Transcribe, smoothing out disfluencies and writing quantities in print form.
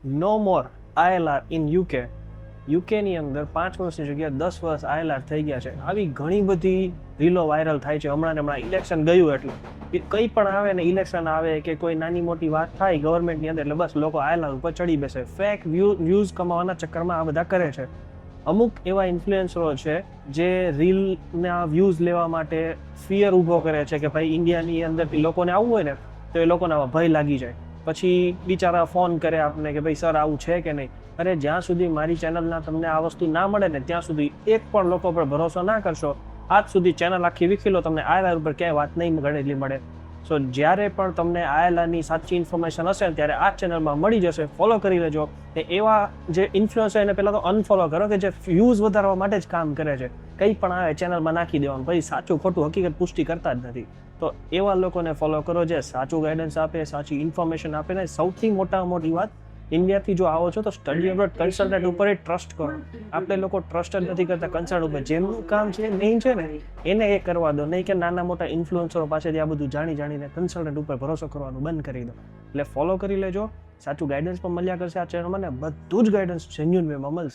No more ILR in યુકેની અંદર 5 વર્ષની જગ્યાએ 10 વર્ષ ILR થઈ ગયા છે. આવી ઘણી બધી રીલો વાયરલ થાય છે. હમણાં ઇલેક્શન ગયું એટલે કંઈ પણ આવે ને, ઇલેક્શન આવે કે કોઈ નાની મોટી વાત થાય ગવર્મેન્ટની અંદર એટલે બસ લોકો ILR ઉપર ચડી બેસે. ફેક વ્યૂઝ કમાવાના ચક્કરમાં આ બધા કરે છે. અમુક એવા ઇન્ફ્લુએન્સરો છે જે રીલના વ્યૂઝ લેવા માટે ફિયર ઊભો કરે છે કે ભાઈ ઇન્ડિયાની અંદરથી લોકોને આવવું હોય ને તો એ લોકોને આવા ભય લાગી જાય. પછી બિચારા ફોન કરે આપને કે ભાઈ સર આવું છે કે નહીં. અરે જ્યાં સુધી મારી ચેનલના તમને આ વસ્તુ ના મળે ને ત્યાં સુધી એક પણ લોકો પર ભરોસો ના કરશો. આજ સુધી ચેનલ આખી વિખી લો, તમને ILR ઉપર ક્યાંય વાત નહીં ગણેલી મળે. સો જ્યારે પણ તમને ILRની સાચી ઇન્ફોર્મેશન હશે ને ત્યારે આ ચેનલમાં મળી જશે. ફોલો કરી લેજો. એ એવા જે ઇન્ફ્લુએન્સર એને પહેલાં તો અનફોલો કરો કે જે વ્યૂઝ વધારવા માટે જ કામ કરે છે. કંઈ પણ આવે ચેનલમાં નાખી દેવાનું, પછી સાચું ખોટું હકીકત પુષ્ટિ કરતા જ નથી. તો એવા લોકોને ફોલો કરો જે સાચું ગાઈડન્સ આપે, સાચી ઇન્ફોર્મેશન આપે. ને સૌથી મોટી વાત, ઇન્ડિયાથી જો આવો છો તો સ્ટડી અબ્રોડ કન્સલ્ટન્ટ ઉપર ટ્રસ્ટ કરો. આપણે લોકો ટ્રસ્ટ જ નથી કરતા કન્સલ્ટન્ટ ઉપર. જેમનું કામ છે મેઇન છે ને એને એ કરવા દો, નહીં કે નાના મોટા ઇન્ફ્લુએન્સરો પાસેથી આ બધું જાણીને કન્સલ્ટન્ટ ઉપર ભરોસો કરવાનું બંધ કરી દો. એટલે ફોલો કરી લેજો. સાચું ગાઈડન્સ પણ મળ્યા કરશે આ ચેનલમાં ને બધું જ ગાઈડન્સ જેન્યુઅન વેમાં મળશે.